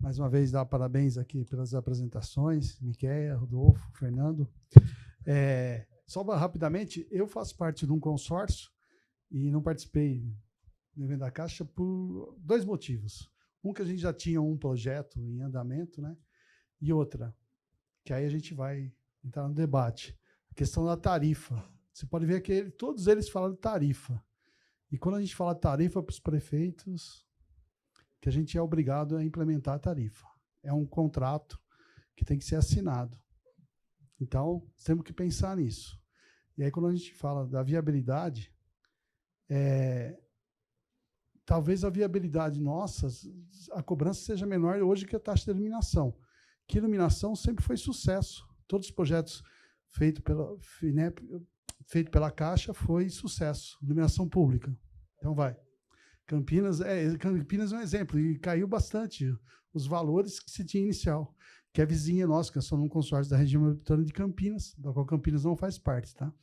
mais uma vez, dar parabéns aqui pelas apresentações, Miquéia, Rodolfo, Fernando. Só rapidamente, eu faço parte de um consórcio e não participei do evento da Caixa por 2 motivos. Um, que a gente já tinha um projeto em andamento, né? E outra, que aí a gente vai entrar no debate, a questão da tarifa. Você pode ver que todos eles falam de tarifa. E quando a gente fala tarifa para os prefeitos, que a gente é obrigado a implementar a tarifa. É um contrato que tem que ser assinado. Então, temos que pensar nisso. E aí, quando a gente fala da viabilidade, talvez a viabilidade nossa, a cobrança seja menor hoje que a taxa de iluminação. Que iluminação sempre foi sucesso. Todos os projetos feitos pela FINEP, feito pela Caixa, foi sucesso. Iluminação pública. Então, vai. Campinas é um exemplo, e caiu bastante os valores que se tinha inicial, que é vizinha nossa, que são um consórcio da região metropolitana de Campinas, da qual Campinas não faz parte. Tá?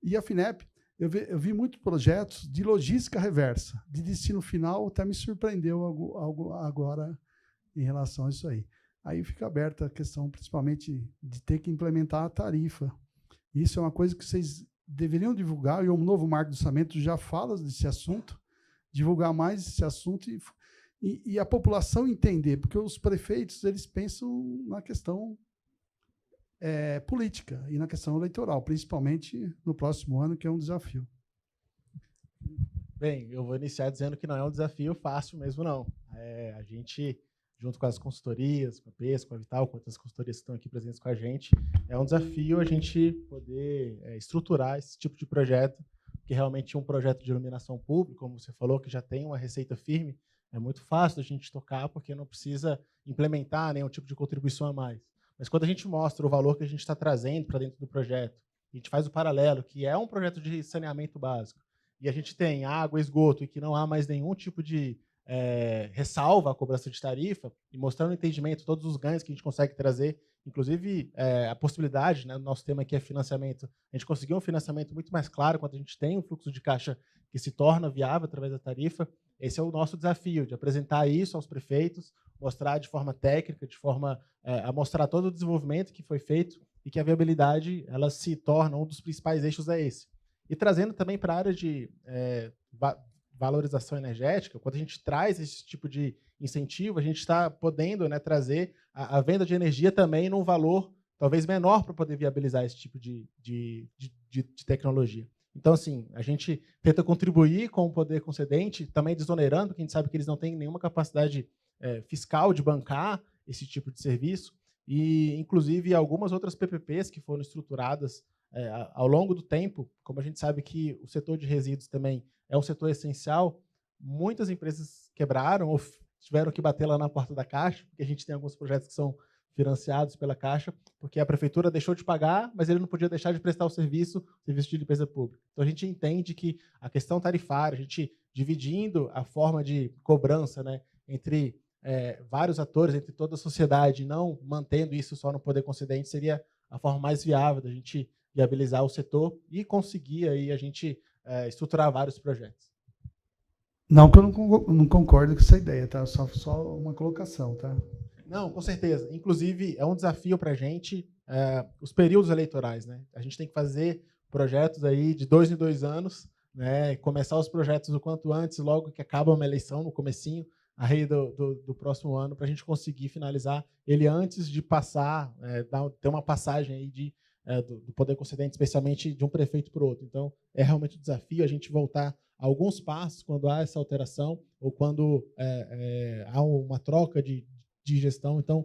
E a FINEP, eu vi muitos projetos de logística reversa, de destino final, até me surpreendeu algo agora em relação a isso aí. Aí fica aberta a questão, principalmente, de ter que implementar a tarifa. Isso é uma coisa que vocês deveriam divulgar, e o novo marco de orçamento já fala desse assunto, divulgar mais esse assunto e a população entender, porque os prefeitos eles pensam na questão política e na questão eleitoral, principalmente no próximo ano, que é um desafio. Bem, eu vou iniciar dizendo que não é um desafio fácil mesmo, não. A gente, junto com as consultorias, com a PES, com a Vital, com outras consultorias que estão aqui presentes com a gente, é um desafio a gente poder estruturar esse tipo de projeto, que realmente é um projeto de iluminação pública, como você falou, que já tem uma receita firme, é muito fácil da gente tocar, porque não precisa implementar nenhum tipo de contribuição a mais. Mas quando a gente mostra o valor que a gente está trazendo para dentro do projeto, a gente faz o paralelo, que é um projeto de saneamento básico, e a gente tem água, esgoto, e que não há mais nenhum tipo de ressalva à cobrança de tarifa, e mostrando o entendimento, todos os ganhos que a gente consegue trazer, inclusive a possibilidade, né, no nosso tema aqui é financiamento, a gente conseguiu um financiamento muito mais claro quando a gente tem um fluxo de caixa que se torna viável através da tarifa. Esse é o nosso desafio, de apresentar isso aos prefeitos, mostrar de forma técnica, de forma a mostrar todo o desenvolvimento que foi feito e que a viabilidade ela se torna um dos principais eixos é esse. E trazendo também para a área de valorização energética, quando a gente traz esse tipo de incentivo, a gente está podendo, né, trazer a venda de energia também num valor talvez menor para poder viabilizar esse tipo de tecnologia. Então, assim, a gente tenta contribuir com o poder concedente, também desonerando, porque a gente sabe que eles não têm nenhuma capacidade fiscal de bancar esse tipo de serviço, e, inclusive, algumas outras PPPs que foram estruturadas ao longo do tempo, como a gente sabe que o setor de resíduos também é um setor essencial, muitas empresas quebraram ou tiveram que bater lá na porta da Caixa, porque a gente tem alguns projetos que são financiados pela Caixa, porque a prefeitura deixou de pagar, mas ele não podia deixar de prestar o serviço de limpeza pública. Então, a gente entende que a questão tarifária, a gente dividindo a forma de cobrança, né, entre vários atores, entre toda a sociedade, não mantendo isso só no poder concedente, seria a forma mais viável da gente viabilizar o setor e conseguir aí a gente estruturar vários projetos. Não que eu não concordo com essa ideia, tá? Só uma colocação, tá? Não, com certeza. Inclusive, é um desafio para a gente os períodos eleitorais, né? A gente tem que fazer projetos aí de 2 em 2 anos, né? Começar os projetos o quanto antes, logo que acaba uma eleição, no comecinho aí do próximo ano, para a gente conseguir finalizar ele antes de passar, ter uma passagem aí do poder concedente, especialmente de um prefeito para o outro. Então, é realmente um desafio a gente voltar a alguns passos quando há essa alteração ou quando há uma troca de gestão. Então,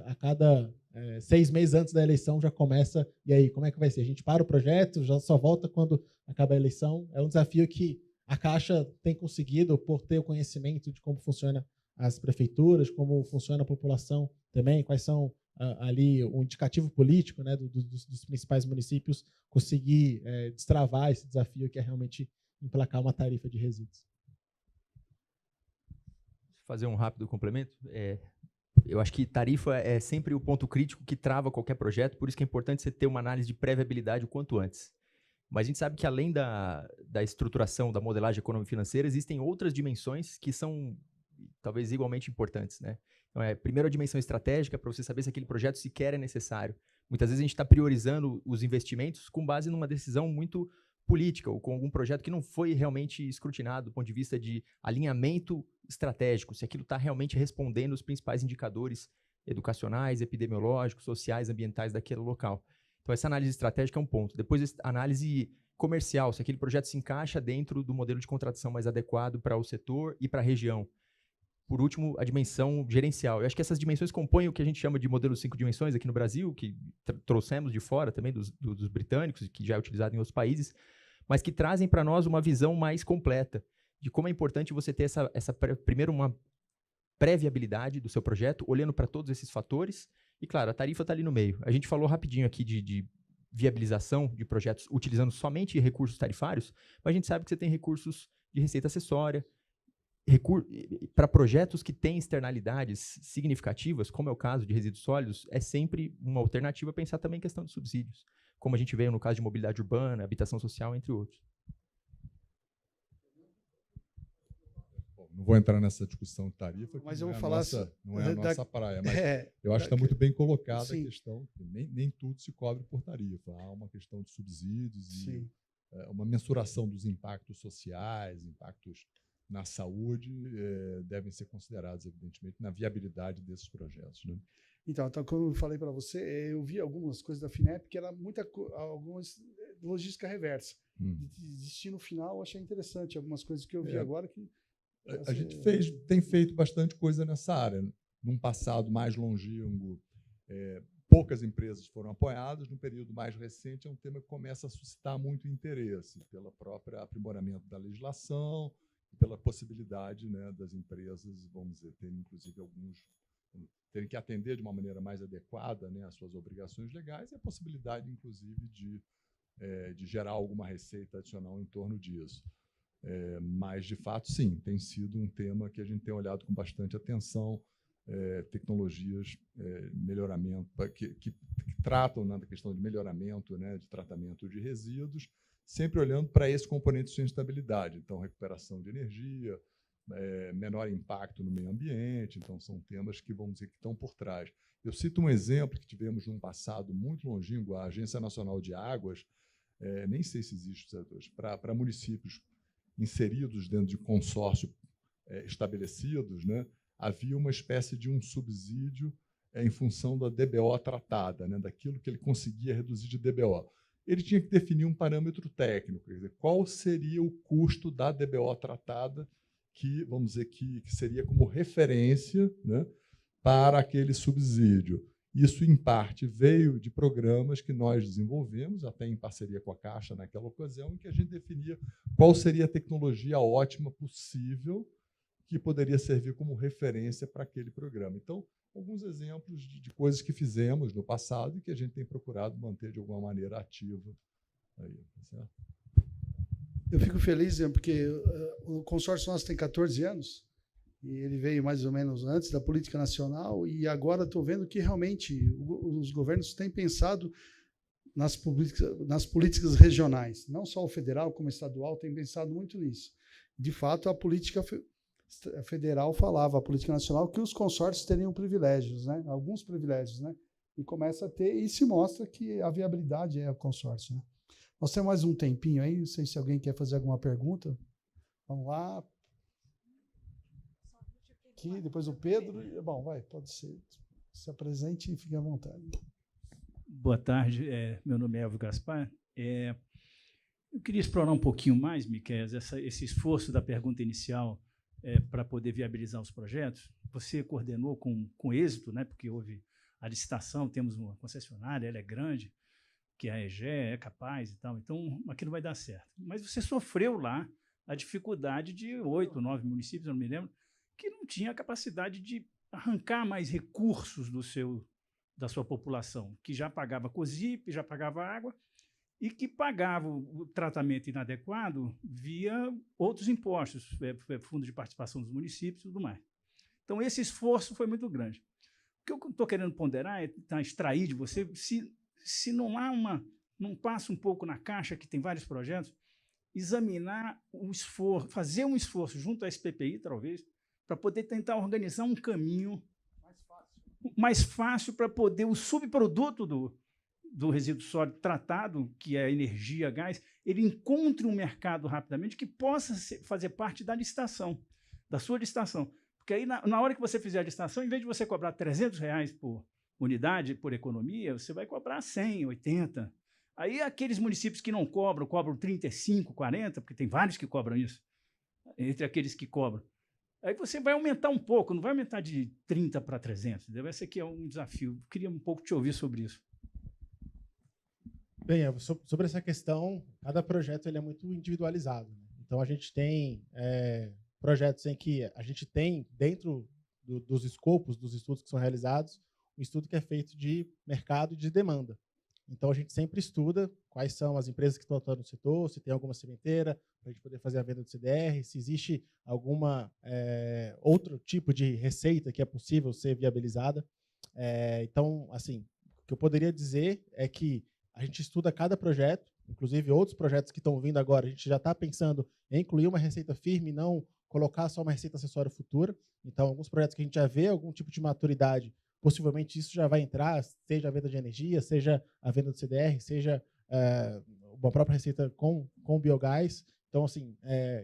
a cada 6 meses antes da eleição já começa, e aí, como é que vai ser? A gente para o projeto, já só volta quando acaba a eleição. É um desafio que a Caixa tem conseguido por ter o conhecimento de como funciona as prefeituras, como funciona a população também, quais são ali o indicativo político, né, dos principais municípios, conseguir destravar esse desafio que é realmente emplacar uma tarifa de resíduos. Fazer um rápido complemento. Eu acho que tarifa é sempre o ponto crítico que trava qualquer projeto, por isso que é importante você ter uma análise de pré-viabilidade o quanto antes. Mas a gente sabe que além da estruturação, da modelagem econômica e financeira, existem outras dimensões que são talvez igualmente importantes, né? Então, primeiro a dimensão estratégica, para você saber se aquele projeto sequer é necessário. Muitas vezes a gente está priorizando os investimentos com base numa decisão muito política ou com algum projeto que não foi realmente escrutinado do ponto de vista de alinhamento estratégico, se aquilo está realmente respondendo os principais indicadores educacionais, epidemiológicos, sociais, ambientais daquele local. Então, essa análise estratégica é um ponto. Depois, a análise comercial, se aquele projeto se encaixa dentro do modelo de contratação mais adequado para o setor e para a região. Por último, a dimensão gerencial. Eu acho que essas dimensões compõem o que a gente chama de modelo 5 dimensões aqui no Brasil, que trouxemos de fora também dos britânicos, que já é utilizado em outros países, mas que trazem para nós uma visão mais completa de como é importante você ter primeiro, uma pré-viabilidade do seu projeto, olhando para todos esses fatores. E, claro, a tarifa está ali no meio. A gente falou rapidinho aqui de viabilização de projetos utilizando somente recursos tarifários, mas a gente sabe que você tem recursos de receita acessória, para projetos que têm externalidades significativas, como é o caso de resíduos sólidos, é sempre uma alternativa pensar também em questão de subsídios, como a gente veio no caso de mobilidade urbana, habitação social, entre outros. Bom, não vou entrar nessa discussão de tarifa, mas que eu não vou falar não é a nossa praia, mas eu acho que está da- muito bem colocada sim. a questão que nem tudo se cobre por tarifa. Há uma questão de subsídios Sim. e uma mensuração dos impactos sociais, impactos na saúde, devem ser considerados, evidentemente, na viabilidade desses projetos, né? Então, como eu falei para você, eu vi algumas coisas da FINEP que era algumas logística reversa. Destino final, eu achei interessante algumas coisas que eu vi agora que... A gente tem feito bastante coisa nessa área. Num passado mais longínquo, poucas empresas foram apoiadas. No período mais recente, é um tema que começa a suscitar muito interesse pelo próprio aprimoramento da legislação, pela possibilidade, né, das empresas, vamos dizer, terem, inclusive, terem que atender de uma maneira mais adequada, né, às suas obrigações legais e a possibilidade, inclusive, de gerar alguma receita adicional em torno disso. Mas, de fato, sim, tem sido um tema que a gente tem olhado com bastante atenção, tecnologias, melhoramento, que tratam, né, da questão de melhoramento, né, de tratamento de resíduos, sempre olhando para esse componente de sustentabilidade. Então, recuperação de energia, menor impacto no meio ambiente. Então, são temas que, vamos dizer, que estão por trás. Eu cito um exemplo que tivemos num passado muito longínquo, a Agência Nacional de Águas, nem sei se existe hoje, para municípios inseridos dentro de consórcio estabelecidos, né, havia uma espécie de um subsídio em função da DBO tratada, né, daquilo que ele conseguia reduzir de DBO. Ele tinha que definir um parâmetro técnico, quer dizer, qual seria o custo da DBO tratada, que, vamos dizer, que seria como referência, né, para aquele subsídio. Isso, em parte, veio de programas que nós desenvolvemos, até em parceria com a Caixa naquela ocasião, em que a gente definia qual seria a tecnologia ótima possível que poderia servir como referência para aquele programa. Então, alguns exemplos de coisas que fizemos no passado e que a gente tem procurado manter de alguma maneira ativa. Aí, tá certo? Eu fico feliz, porque o consórcio nosso tem 14 anos, e ele veio mais ou menos antes da política nacional, e agora estou vendo que realmente os governos têm pensado nas políticas regionais, não só o federal como o estadual, tem pensado muito nisso. De fato, a política federal falava, a política nacional, que os consórcios teriam privilégios, né? Alguns privilégios, né? E começa a ter, e se mostra que a viabilidade é o consórcio, né? Nós temos mais um tempinho aí, não sei se alguém quer fazer alguma pergunta. Vamos lá. Aqui, depois o Pedro. Bom, pode ser. Se apresente e fique à vontade. Boa tarde, meu nome é Elvio Gaspar. Eu queria explorar um pouquinho mais, Miquel, esse esforço da pergunta inicial para poder viabilizar os projetos. Você coordenou com êxito, né, porque houve a licitação, temos uma concessionária, ela é grande, que a EGE é capaz e tal, então aquilo vai dar certo. Mas você sofreu lá a dificuldade de 8, 9 municípios, eu não me lembro, que não tinha a capacidade de arrancar mais recursos da sua população, que já pagava COSIP, já pagava água, e que pagava o tratamento inadequado via outros impostos, fundo de participação dos municípios e tudo mais. Então, esse esforço foi muito grande. O que eu estou querendo ponderar é tentar extrair de você se não há não passa um pouco na Caixa, que tem vários projetos, examinar o esforço, fazer um esforço junto à SPPI, talvez, para poder tentar organizar um caminho mais fácil para poder o subproduto do resíduo sólido tratado, que é energia, gás, ele encontre um mercado rapidamente que possa fazer parte da licitação, da sua licitação. Porque aí, na hora que você fizer a licitação, em vez de você cobrar R$300 por unidade, por economia, você vai cobrar 100, 80. Aí aqueles municípios que não cobram 35, 40, porque tem vários que cobram isso, entre aqueles que cobram. Aí você vai aumentar um pouco, não vai aumentar de 30 para 300. Esse aqui é um desafio. Eu queria um pouco te ouvir sobre isso. Bem, sobre essa questão, cada projeto ele é muito individualizado. Então, a gente tem projetos em que a gente tem, dentro dos escopos dos estudos que são realizados, um estudo que é feito de mercado e de demanda. Então, a gente sempre estuda quais são as empresas que estão atuando no setor, se tem alguma sementeira, para a gente poder fazer a venda do CDR, se existe alguma outro tipo de receita que é possível ser viabilizada. Então, assim, o que eu poderia dizer é que a gente estuda cada projeto, inclusive outros projetos que estão vindo agora, a gente já está pensando em incluir uma receita firme e não colocar só uma receita acessória futura. Então, alguns projetos que a gente já vê algum tipo de maturidade, possivelmente isso já vai entrar, seja a venda de energia, seja a venda do CDR, seja uma própria receita com biogás. Então, assim,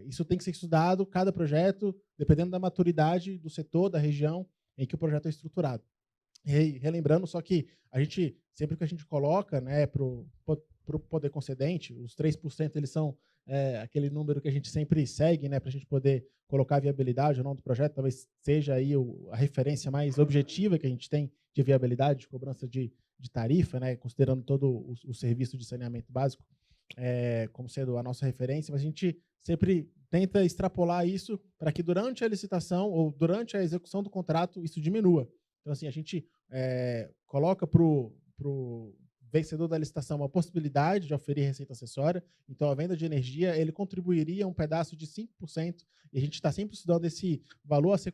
isso tem que ser estudado, cada projeto, dependendo da maturidade do setor, da região em que o projeto é estruturado. E relembrando só que a gente, sempre que a gente coloca, né, para o poder concedente, os 3% eles são aquele número que a gente sempre segue, né, para a gente poder colocar a viabilidade ou não do projeto, talvez seja aí a referência mais objetiva que a gente tem de viabilidade, de cobrança de tarifa, né, considerando todo o serviço de saneamento básico como sendo a nossa referência, mas a gente sempre tenta extrapolar isso para que durante a licitação ou durante a execução do contrato isso diminua. Então, assim, a gente coloca para o vencedor da licitação a possibilidade de oferir receita acessória. Então, a venda de energia, ele contribuiria um pedaço de 5%, e a gente está sempre estudando esse valor a ser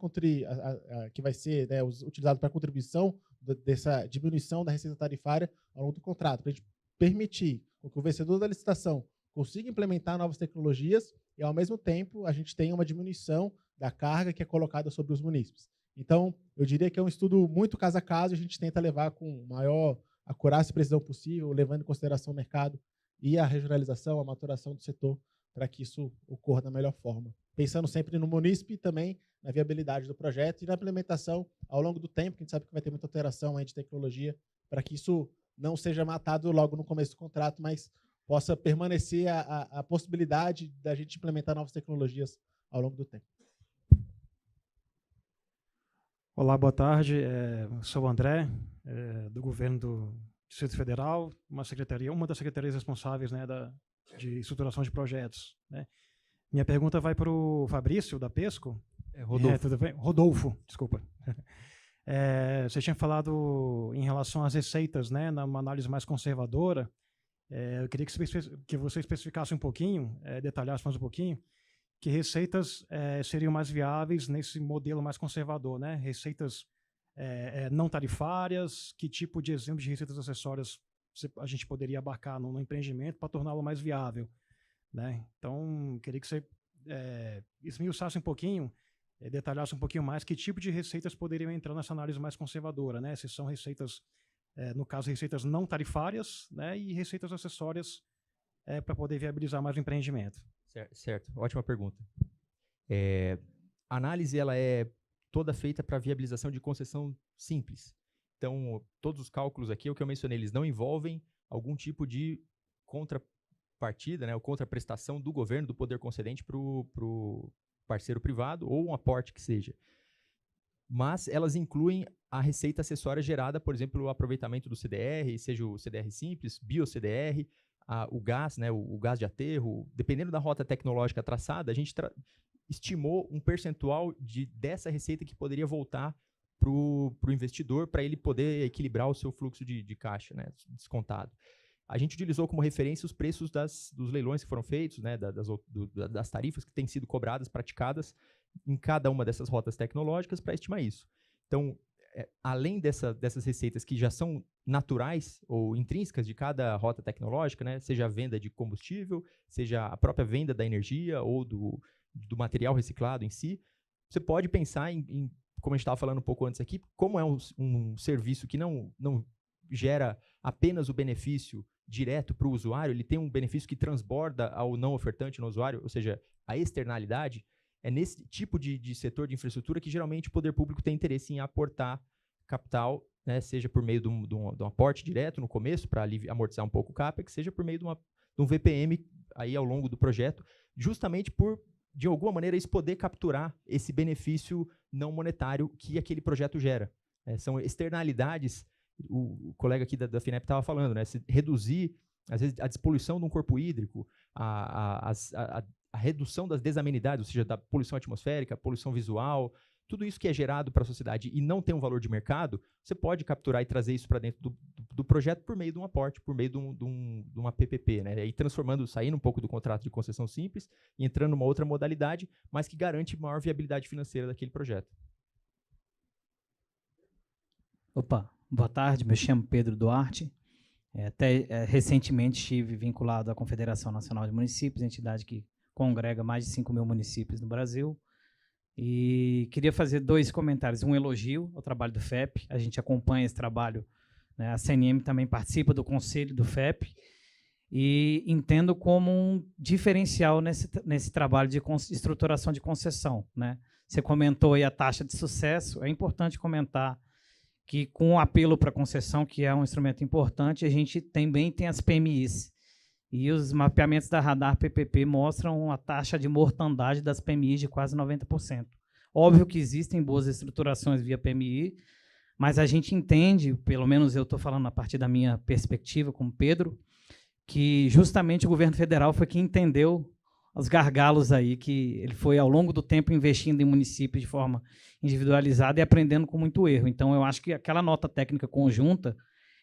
que vai ser, né, utilizado para a contribuição dessa diminuição da receita tarifária ao longo do contrato, para a gente permitir que o vencedor da licitação consiga implementar novas tecnologias e, ao mesmo tempo, a gente tenha uma diminuição da carga que é colocada sobre os munícipes. Então, eu diria que é um estudo muito caso a caso, a gente tenta levar com maior acurácia e precisão possível, levando em consideração o mercado e a regionalização, a maturação do setor, para que isso ocorra da melhor forma. Pensando sempre no munícipe e também na viabilidade do projeto e na implementação ao longo do tempo, que a gente sabe que vai ter muita alteração aí de tecnologia, para que isso não seja matado logo no começo do contrato, mas possa permanecer a possibilidade da gente implementar novas tecnologias ao longo do tempo. Olá, boa tarde. Sou o André, do governo do Distrito Federal, uma das secretarias responsáveis, né, de estruturação de projetos, né. Minha pergunta vai para o Fabrício, da Pesco. Rodolfo. Tudo bem? Rodolfo, desculpa. Você tinha falado em relação às receitas, né, numa análise mais conservadora. Eu queria que você especificasse um pouquinho, detalhasse mais um pouquinho, que receitas seriam mais viáveis nesse modelo mais conservador, né? Receitas não tarifárias, que tipo de exemplo de receitas acessórias a gente poderia abarcar no empreendimento para torná-lo mais viável, né? Então, queria que você esmiuçasse um pouquinho, detalhasse um pouquinho mais que tipo de receitas poderiam entrar nessa análise mais conservadora, né? Se são receitas, no caso, receitas não tarifárias, né? E receitas acessórias para poder viabilizar mais o empreendimento. Certo, ótima pergunta. A análise ela é toda feita para viabilização de concessão simples. Então, todos os cálculos aqui, o que eu mencionei, eles não envolvem algum tipo de contrapartida, né, ou contraprestação do governo, do poder concedente para o parceiro privado, ou um aporte que seja. Mas elas incluem a receita acessória gerada, por exemplo, o aproveitamento do CDR, seja o CDR simples, bio-CDR, o gás, né, o gás de aterro, dependendo da rota tecnológica traçada, a gente estimou um percentual dessa receita que poderia voltar para o investidor, para ele poder equilibrar o seu fluxo de caixa, né, descontado. A gente utilizou como referência os preços dos leilões que foram feitos, né, das tarifas que têm sido cobradas, praticadas em cada uma dessas rotas tecnológicas para estimar isso. Então, além dessas receitas que já são naturais ou intrínsecas de cada rota tecnológica, né, seja a venda de combustível, seja a própria venda da energia ou do material reciclado em si, você pode pensar em como a gente estava falando um pouco antes aqui, como é um serviço que não gera apenas o benefício direto para o usuário, ele tem um benefício que transborda ao não ofertante no usuário, ou seja, a externalidade, é nesse tipo de setor de infraestrutura que geralmente o poder público tem interesse em aportar capital, né, seja por meio de um aporte direto no começo, para amortizar um pouco o CAPEX, seja por meio de um VPM aí ao longo do projeto, justamente por, de alguma maneira, isso poder capturar esse benefício não monetário que aquele projeto gera. São externalidades, o colega aqui da FINEP estava falando, né, se reduzir, às vezes, a despoluição de um corpo hídrico, a redução das desamenidades, ou seja, da poluição atmosférica, poluição visual, tudo isso que é gerado para a sociedade e não tem um valor de mercado, você pode capturar e trazer isso para dentro do projeto por meio de um aporte, por meio de uma PPP, né? E saindo um pouco do contrato de concessão simples e entrando numa outra modalidade, mas que garante maior viabilidade financeira daquele projeto. Opa, boa tarde, me chamo Pedro Duarte. Recentemente estive vinculado à Confederação Nacional de Municípios, entidade que congrega mais de 5.000 municípios no Brasil. E queria fazer 2 comentários. Um elogio ao trabalho do FEP. A gente acompanha esse trabalho, né? A CNM também participa do conselho do FEP. E entendo como um diferencial nesse trabalho de estruturação de concessão, né? Você comentou aí a taxa de sucesso. É importante comentar que, com o apelo para concessão, que é um instrumento importante, a gente também tem as PMIs. E os mapeamentos da Radar PPP mostram a taxa de mortandade das PMIs de quase 90%. Óbvio que existem boas estruturações via PMI, mas a gente entende, pelo menos eu estou falando a partir da minha perspectiva como Pedro, que justamente o governo federal foi quem entendeu os gargalos aí, que ele foi, ao longo do tempo, investindo em municípios de forma individualizada e aprendendo com muito erro. Então, eu acho que aquela nota técnica conjunta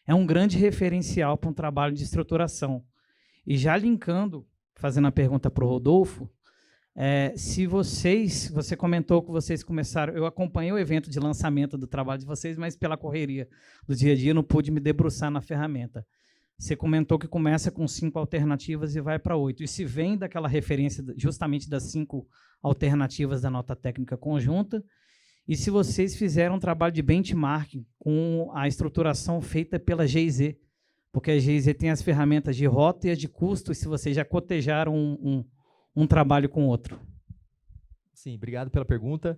é um grande referencial para um trabalho de estruturação. E já linkando, fazendo a pergunta para o Rodolfo, você comentou que vocês começaram, eu acompanhei o evento de lançamento do trabalho de vocês, mas pela correria do dia a dia não pude me debruçar na ferramenta. Você comentou que começa com 5 alternativas e vai para 8. E se vem daquela referência justamente das 5 alternativas da nota técnica conjunta, e se vocês fizeram um trabalho de benchmarking com a estruturação feita pela GIZ, porque a GIZ tem as ferramentas de rota e as de custo, e se vocês já cotejaram um trabalho com outro. Sim, obrigado pela pergunta.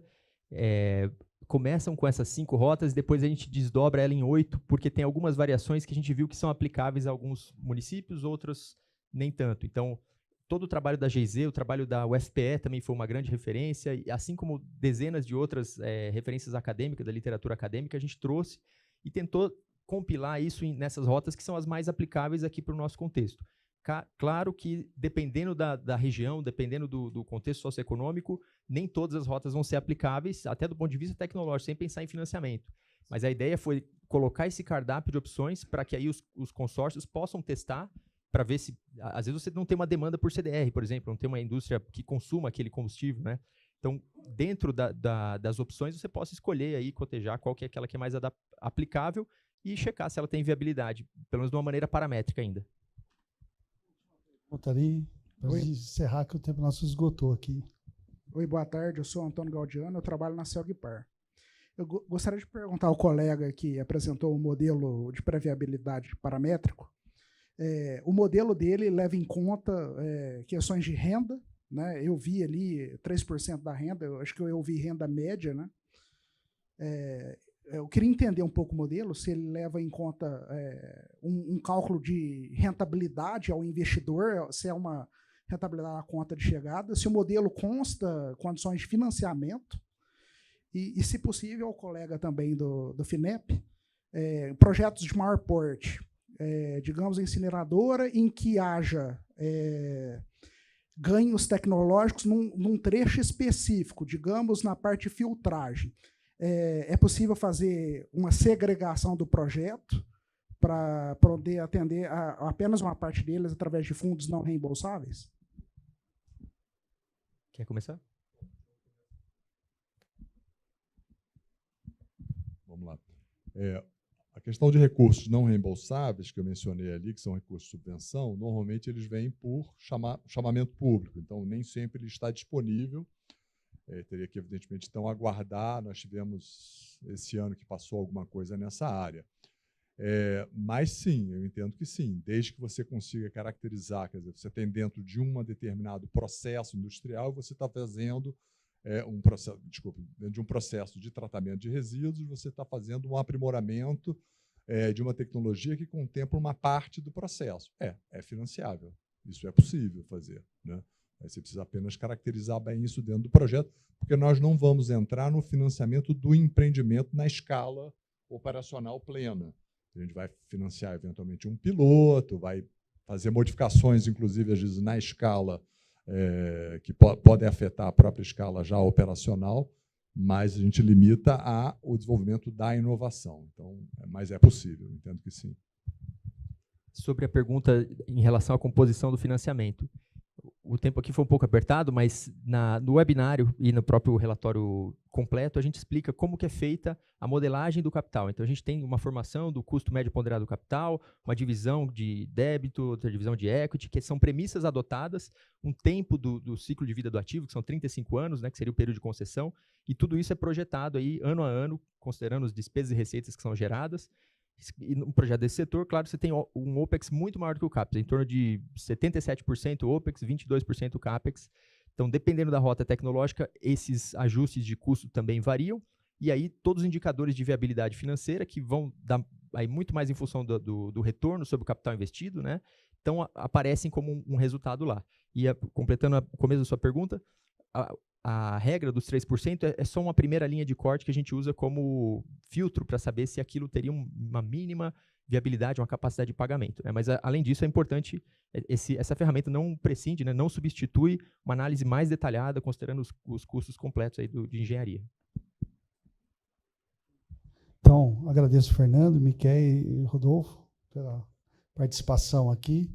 Começam com essas 5 rotas e depois a gente desdobra ela em 8, porque tem algumas variações que a gente viu que são aplicáveis a alguns municípios, outras nem tanto. Então, todo o trabalho da GIZ, o trabalho da UFPE também foi uma grande referência, e assim como dezenas de outras referências acadêmicas, da literatura acadêmica, a gente trouxe e tentou compilar isso nessas rotas que são as mais aplicáveis aqui para o nosso contexto. Claro que, dependendo da região, dependendo do contexto socioeconômico, nem todas as rotas vão ser aplicáveis, até do ponto de vista tecnológico, sem pensar em financiamento. Mas a ideia foi colocar esse cardápio de opções para que aí os consórcios possam testar, para ver se, às vezes, você não tem uma demanda por CDR, por exemplo, não tem uma indústria que consuma aquele combustível, né? Então, dentro das opções, você possa escolher aí, cotejar qual que é aquela que é mais aplicável e checar se ela tem viabilidade, pelo menos de uma maneira paramétrica ainda. Ali, para encerrar, que o tempo nosso esgotou aqui. Oi, boa tarde, eu sou Antônio Gaudiano, eu trabalho na Celgpar. Eu gostaria de perguntar ao colega que apresentou o modelo de pré-viabilidade paramétrico. O modelo dele leva em conta questões de renda, né? Eu vi ali 3% da renda, eu acho que eu vi renda média, né? Eu queria entender um pouco o modelo, se ele leva em conta um cálculo de rentabilidade ao investidor, se é uma rentabilidade à conta de chegada, se o modelo consta condições de financiamento, e se possível, o colega também do FINEP, projetos de maior porte, digamos, incineradora, em que haja ganhos tecnológicos num trecho específico, digamos, na parte de filtragem. É possível fazer uma segregação do projeto para poder atender a apenas uma parte deles através de fundos não reembolsáveis? Quer começar? Vamos lá. A questão de recursos não reembolsáveis, que eu mencionei ali, que são recursos de subvenção, normalmente eles vêm por chamamento público, então nem sempre ele está disponível Teria que, evidentemente, então, aguardar. Nós tivemos, esse ano que passou, alguma coisa nessa área. Mas, sim, eu entendo que sim, desde que você consiga caracterizar, quer dizer, você tem dentro de um determinado processo industrial, você está fazendo dentro de um processo de tratamento de resíduos, você está fazendo um aprimoramento de uma tecnologia que contempla uma parte do processo. É financiável, isso é possível fazer, né? Aí você precisa apenas caracterizar bem isso dentro do projeto, porque nós não vamos entrar no financiamento do empreendimento na escala operacional plena. A gente vai financiar, eventualmente, um piloto, vai fazer modificações, inclusive, às vezes, na escala que podem afetar a própria escala já operacional, mas a gente limita ao desenvolvimento da inovação. Então, mas é possível, entendo que sim. Sobre a pergunta em relação à composição do financiamento. O tempo aqui foi um pouco apertado, mas no webinário e no próprio relatório completo, a gente explica como que é feita a modelagem do capital. Então, a gente tem uma formação do custo médio ponderado do capital, uma divisão de débito, outra divisão de equity, que são premissas adotadas, um tempo do ciclo de vida do ativo, que são 35 anos, né, que seria o período de concessão, e tudo isso é projetado aí, ano a ano, considerando as despesas e receitas que são geradas. E no projeto desse setor, claro, você tem um OPEX muito maior do que o CAPEX, em torno de 77% OPEX, 22% CAPEX. Então, dependendo da rota tecnológica, esses ajustes de custo também variam. E aí, todos os indicadores de viabilidade financeira, que vão dar aí muito mais em função do retorno sobre o capital investido, né? Então, aparecem como um resultado lá. E completando o começo da sua pergunta, a regra dos 3% é só uma primeira linha de corte que a gente usa como filtro para saber se aquilo teria uma mínima viabilidade, uma capacidade de pagamento, né? Mas, além disso, é importante, essa ferramenta não prescinde, né, não substitui uma análise mais detalhada, considerando os custos completos aí de engenharia. Então, agradeço Fernando, Miquel e Rodolfo pela participação aqui.